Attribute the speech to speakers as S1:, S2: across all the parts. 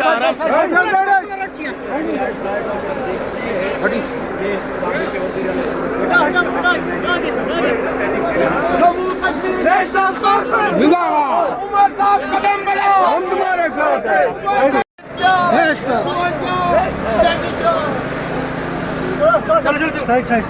S1: आराम से
S2: Jammu Kashmir national conference जिंदाबाद। उमर साहब कदम बढ़ाओ, हम तुम्हारे साथ हैं। नेशनल साइड साइड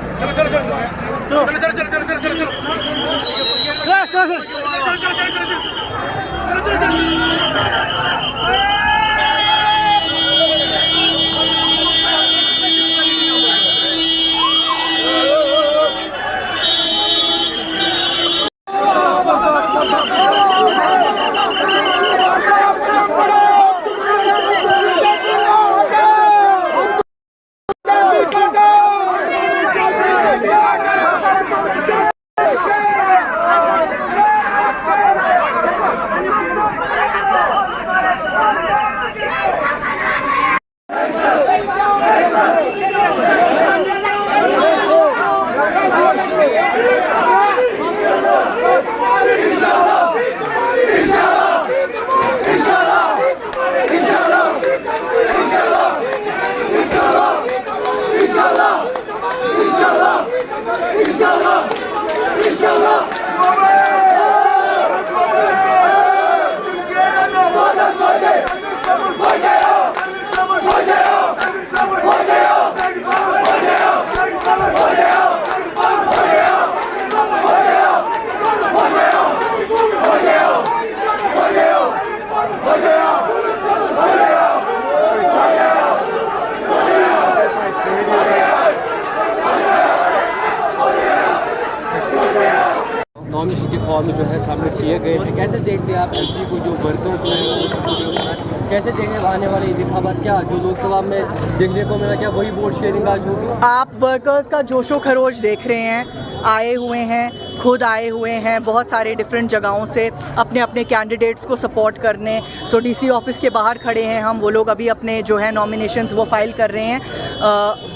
S3: नॉमिनेशन के फॉर्म जो है सबमिट किए गए थे। कैसे देखते हैं आप एमसी को, जो वर्कर्स हैं, कैसे देखें आने वाले इंतखाबात, क्या जो लोकसभा में देखने को मिला, क्या वही वोट शेयरिंग आज होगी?
S4: आप वर्कर्स का जोशो खरोश देख रहे हैं, आए हुए हैं, खुद आए हुए हैं बहुत सारे डिफरेंट जगहों से अपने अपने कैंडिडेट्स को सपोर्ट करने। तो डीसी ऑफिस के बाहर खड़े हैं हम, वो लोग अभी अपने जो है नॉमिनेशंस वो फाइल कर रहे हैं।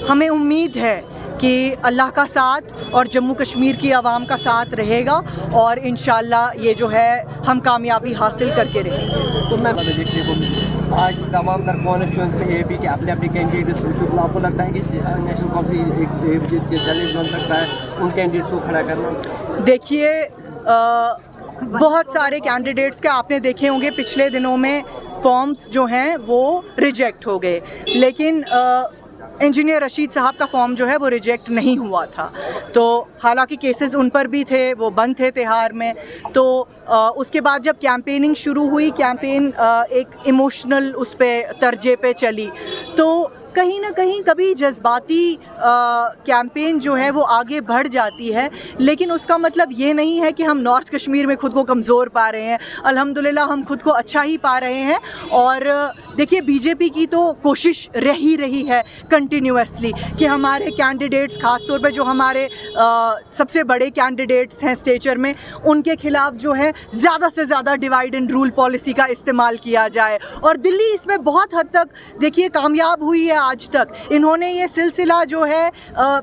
S4: हमें उम्मीद है कि अल्लाह का साथ और जम्मू कश्मीर की आवाम का साथ रहेगा और इंशाल्लाह ये जो है हम कामयाबी हासिल करके रहेंगे।
S3: तो मैं देखने को आज तमाम तर कॉन्स्टिट्यूंस में ये भी कि अपने अपने कैंडिडेट्स शुक्ला, आपको लगता है कि नेशनल कॉन्फ्रेंस चैलेंज बन सकता है उन कैंडिडेट्स को खड़ा करना?
S4: देखिए बहुत सारे कैंडिडेट्स के आपने देखे होंगे पिछले दिनों में फॉर्म्स जो हैं वो रिजेक्ट हो गए, लेकिन इंजीनियर रशीद साहब का फॉर्म जो है वो रिजेक्ट नहीं हुआ था। तो हालांकि केसेस उन पर भी थे, वो बंद थे तिहाड़ में। तो उसके बाद जब कैंपेनिंग शुरू हुई, कैंपेन एक इमोशनल उस पे तर्जे पे चली, तो कहीं ना कहीं कभी जज्बाती कैंपेन जो है वो आगे बढ़ जाती है, लेकिन उसका मतलब ये नहीं है कि हम नॉर्थ कश्मीर में खुद को कमज़ोर पा रहे हैं। अल्हम्दुलिल्लाह हम खुद को अच्छा ही पा रहे हैं। और देखिए बीजेपी की तो कोशिश रही है कंटिन्यूसली कि हमारे कैंडिडेट्स, ख़ास तौर पे जो हमारे सबसे बड़े कैंडिडेट्स हैं स्टेचर में, उनके खिलाफ जो है ज़्यादा से ज़्यादा डिवाइड एंड रूल पॉलिसी का इस्तेमाल किया जाए। और दिल्ली इसमें बहुत हद तक देखिए कामयाब हुई है। आज तक इन्होंने ये सिलसिला जो है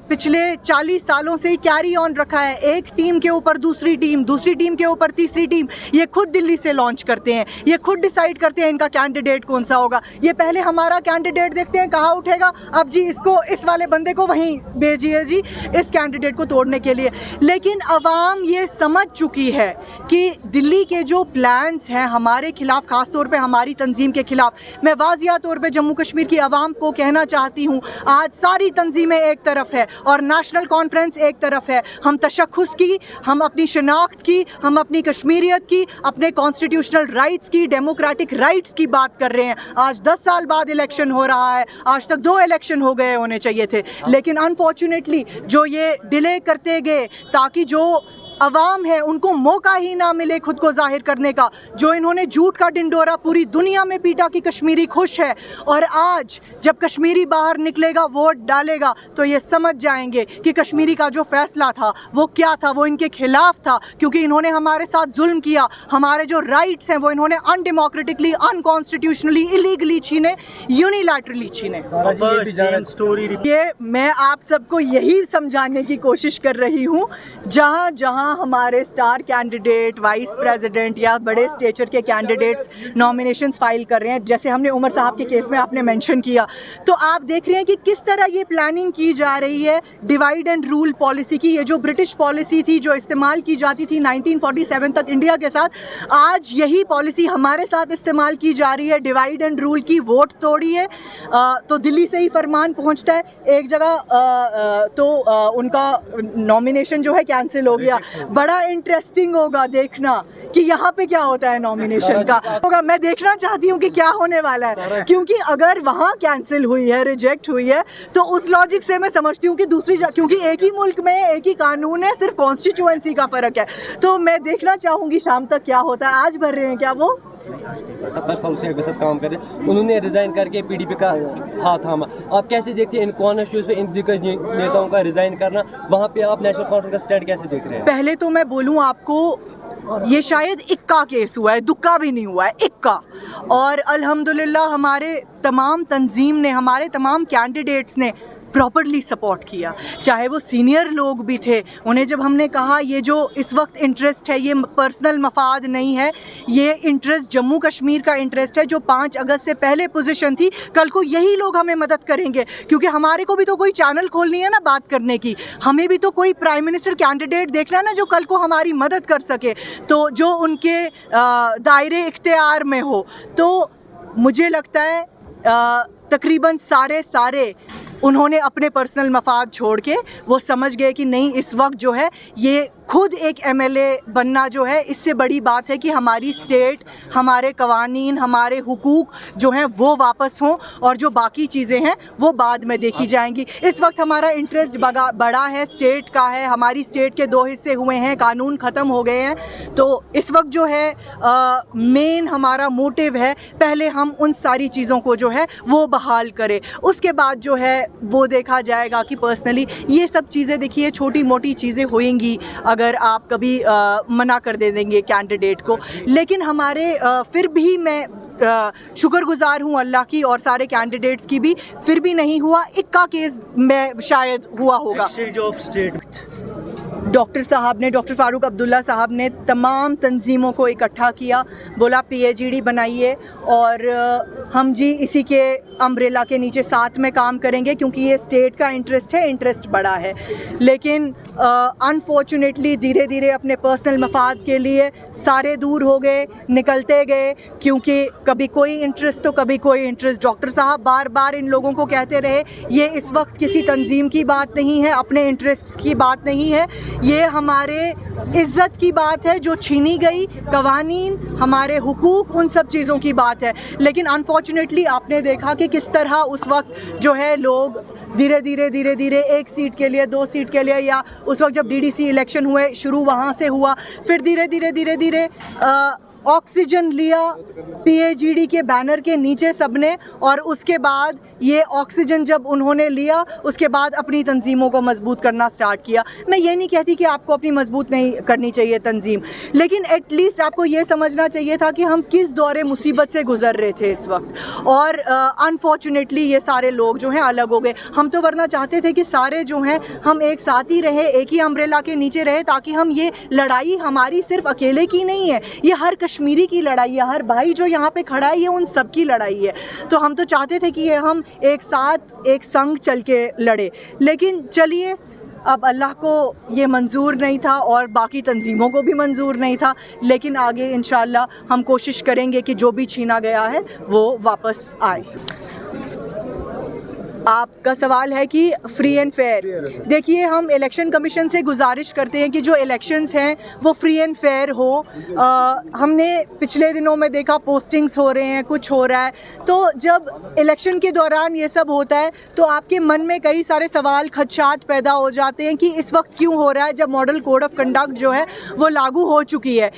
S4: पिछले 40 सालों से ही कैरी ऑन रखा है। एक टीम के ऊपर दूसरी टीम, दूसरी टीम के ऊपर तीसरी टीम, ये खुद दिल्ली से लॉन्च करते हैं, ये खुद डिसाइड करते हैं इनका कैंडिडेट कौन सा होगा। ये पहले हमारा कैंडिडेट देखते हैं कहाँ उठेगा, अब जी इसको, इस वाले बंदे को वहीं भेजिए जी इस कैंडिडेट को तोड़ने के लिए। लेकिन अवाम ये समझ चुकी है कि दिल्ली के जो प्लान्स हैं हमारे खिलाफ, ख़ास तौर पे हमारी तंजीम के खिलाफ, मैं वाज़िया तौर पे जम्मू कश्मीर की आवाम को कहना चाहती हूँ, आज सारी तंजीमें एक तरफ है और नेशनल कॉन्फ्रेंस एक तरफ है। हम तशख़्ख़ुस की, हम अपनी शनाख्त की, हम अपनी कश्मीरियत की, अपने कॉन्स्टिट्यूशनल राइट्स की, डेमोक्रेटिक राइट्स की बात कर रहे हैं। आज 10 साल बाद इलेक्शन हो रहा है, आज तक 2 इलेक्शन हो गए होने चाहिए थे, लेकिन अनफॉर्चुनेटली जो ये डिले करते गए ताकि जो अवाम है उनको मौका ही ना मिले खुद को जाहिर करने का। जो इन्होंने झूठ का डिंडोरा पूरी दुनिया में पीटा कि कश्मीरी खुश है, और आज जब कश्मीरी बाहर निकलेगा वोट डालेगा तो ये समझ जाएंगे कि कश्मीरी का जो फैसला था वो क्या था, वो इनके खिलाफ था, क्योंकि इन्होंने हमारे साथ जुल्म किया। हमारे जो राइट्स हैं वो इन्होंने अनडेमोक्रेटिकली, अनकॉन्स्टिट्यूशनली, इलीगली छीने, यूनिलैटरली छीने। ये मैं आप सबको यही समझाने की कोशिश कर रही हूँ, जहाँ जहाँ हमारे स्टार कैंडिडेट, वाइस प्रेसिडेंट या बड़े स्टेचर के कैंडिडेट्स नॉमिनेशंस फाइल कर रहे हैं, जैसे हमने उमर साहब के केस में आपने मेंशन किया, तो आप देख रहे हैं कि किस तरह ये प्लानिंग की जा रही है डिवाइड एंड रूल पॉलिसी की। ये जो ब्रिटिश पॉलिसी थी जो इस्तेमाल की जाती थी 1947 तक इंडिया के साथ, आज यही पॉलिसी हमारे साथ इस्तेमाल की जा रही है, डिवाइड एंड रूल की। वोट तोड़ी है तो दिल्ली से ही फरमान पहुंचता है, एक जगह तो उनका नॉमिनेशन जो है कैंसिल हो गया। बड़ा इंटरेस्टिंग होगा देखना कि यहाँ पे क्या होता है नॉमिनेशन का होगा। मैं देखना चाहती हूँ कि क्या होने वाला है, क्योंकि अगर वहाँ कैंसिल हुई है, रिजेक्ट हुई है, तो उस लॉजिक से मैं समझती हूँ कि दूसरी क्योंकि एक ही मुल्क में एक ही कानून है, सिर्फ कॉन्स्टिट्यूएंसी का फ़र्क है। तो मैं देखना चाहूँगी शाम तक क्या होता है। आज भर रहे हैं क्या वो
S3: के साथ काम कर रहे हैं, उन्होंने रिजाइन करके पीडीपी का हाथ थामा। आप कैसे देखते हैं इन कॉन्स्टिट्यूंस पे इन दिग्गज नेताओं का रिजाइन करना, वहाँ पे आप नेशनल कॉन्फ्रेंस का स्टैंड कैसे देख रहे हैं?
S4: पहले तो मैं बोलूँ आपको, ये शायद इक्का केस हुआ है, दुक्का भी नहीं हुआ है, इक्का। और अल्हम्दुलिल्लाह हमारे तमाम तंजीम ने, हमारे तमाम कैंडिडेट्स ने प्रॉपरली सपोर्ट किया, चाहे वो सीनियर लोग भी थे। उन्हें जब हमने कहा ये जो इस वक्त इंटरेस्ट है ये पर्सनल मफाद नहीं है, ये इंटरेस्ट जम्मू कश्मीर का इंटरेस्ट है, जो 5 अगस्त से पहले पोजीशन थी, कल को यही लोग हमें मदद करेंगे, क्योंकि हमारे को भी तो कोई चैनल खोलनी है ना बात करने की, हमें भी तो कोई प्राइम मिनिस्टर कैंडिडेट देखना है ना जो कल को हमारी मदद कर सके, तो जो उनके दायरे इख्तियार में हो। तो मुझे लगता है तकरीबन सारे उन्होंने अपने पर्सनल मफाद छोड़ के वो समझ गए कि नहीं, इस वक्त जो है ये खुद एक एमएलए बनना जो है, इससे बड़ी बात है कि हमारी स्टेट, हमारे कवानीन, हमारे हुकूक जो हैं वो वापस हों, और जो बाकी चीज़ें हैं वो बाद में देखी जाएंगी। इस वक्त हमारा इंटरेस्ट बड़ा है, स्टेट का है। हमारी स्टेट के 2 हिस्से हुए हैं, कानून ख़त्म हो गए हैं, तो इस वक्त जो है मेन हमारा मोटिव है पहले हम उन सारी चीज़ों को जो है वो बहाल करें, उसके बाद जो है वो देखा जाएगा कि पर्सनली ये सब चीज़ें, देखिए छोटी मोटी चीज़ें होएंगी अगर आप कभी मना कर दे देंगे कैंडिडेट को, लेकिन हमारे फिर भी मैं शुक्रगुजार हूँ अल्लाह की और सारे कैंडिडेट्स की भी, फिर भी नहीं हुआ, इक्का केस में शायद हुआ होगा। डॉक्टर साहब ने, डॉक्टर फ़ारूक अब्दुल्ला साहब ने तमाम तंजीमों को इकट्ठा किया, बोला PAGD बनाइए और हम जी इसी के अम्ब्रेला के नीचे साथ में काम करेंगे, क्योंकि ये स्टेट का इंटरेस्ट है, इंटरेस्ट बड़ा है। लेकिन अनफॉर्चुनेटली धीरे धीरे अपने पर्सनल मफाद के लिए सारे दूर हो गए, निकलते गए, क्योंकि कभी कोई इंटरेस्ट तो कभी कोई इंटरेस्ट। डॉक्टर साहब बार बार इन लोगों को कहते रहे ये इस वक्त किसी तंजीम की बात नहीं है, अपने इंटरेस्ट की बात नहीं है, ये हमारे इज़्ज़त की बात है जो छीनी गई, कवानीन, हमारे हुकूक, उन सब चीज़ों की बात है। लेकिन अनफॉर्चुनेटली आपने देखा कि किस तरह उस वक्त जो है लोग धीरे धीरे 1 सीट के लिए, 2 सीट के लिए, या उस वक्त जब DDC इलेक्शन हुए शुरू वहाँ से हुआ, फिर धीरे धीरे ऑक्सीजन लिया PAGD के बैनर के नीचे सबने, और उसके बाद ये ऑक्सीजन जब उन्होंने लिया उसके बाद अपनी तंजीमों को मजबूत करना स्टार्ट किया। मैं ये नहीं कहती कि आपको अपनी मजबूत नहीं करनी चाहिए तंजीम, लेकिन एटलीस्ट आपको ये समझना चाहिए था कि हम किस दौरे मुसीबत से गुजर रहे थे इस वक्त, और अनफॉर्चुनेटली ये सारे लोग जो हैं अलग हो गए। हम तो वरना चाहते थे कि सारे जो हैं हम एक साथ ही रहे, एक ही अम्ब्रेला के नीचे रहे, ताकि हम ये लड़ाई हमारी सिर्फ अकेले की नहीं है, ये हर कश्मीरी की लड़ाई है, हर भाई जो यहाँ पे खड़ा है ये उन सब की लड़ाई है। तो हम तो चाहते थे कि ये हम एक साथ, एक संग चल के लड़े, लेकिन चलिए अब अल्लाह को ये मंजूर नहीं था और बाकी तंजीमों को भी मंजूर नहीं था, लेकिन आगे इंशाअल्लाह हम कोशिश करेंगे कि जो भी छीना गया है वो वापस आए। आपका सवाल है कि फ्री एंड फेयर। देखिए, हम इलेक्शन कमीशन से गुजारिश करते हैं कि जो इलेक्शंस हैं वो फ्री एंड फेयर हो। हमने पिछले दिनों में देखा पोस्टिंग्स हो रहे हैं, कुछ हो रहा है, तो जब इलेक्शन के दौरान ये सब होता है तो आपके मन में कई सारे सवाल खदशात पैदा हो जाते हैं कि इस वक्त क्यों हो रहा है जब मॉडल कोड ऑफ कंडक्ट जो है वो लागू हो चुकी है।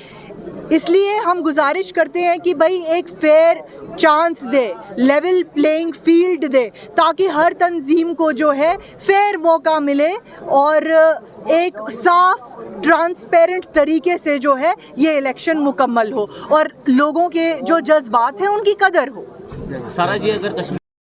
S4: इसलिए हम गुजारिश करते हैं कि भाई एक फेयर चांस दे, लेवल प्लेइंग फील्ड दे, ताकि हर तंजीम को जो है फेयर मौका मिले और एक साफ ट्रांसपेरेंट तरीके से जो है ये इलेक्शन मुकम्मल हो और लोगों के जो जज्बात हैं उनकी कदर हो।
S1: सारा जी, अगर कश्मीर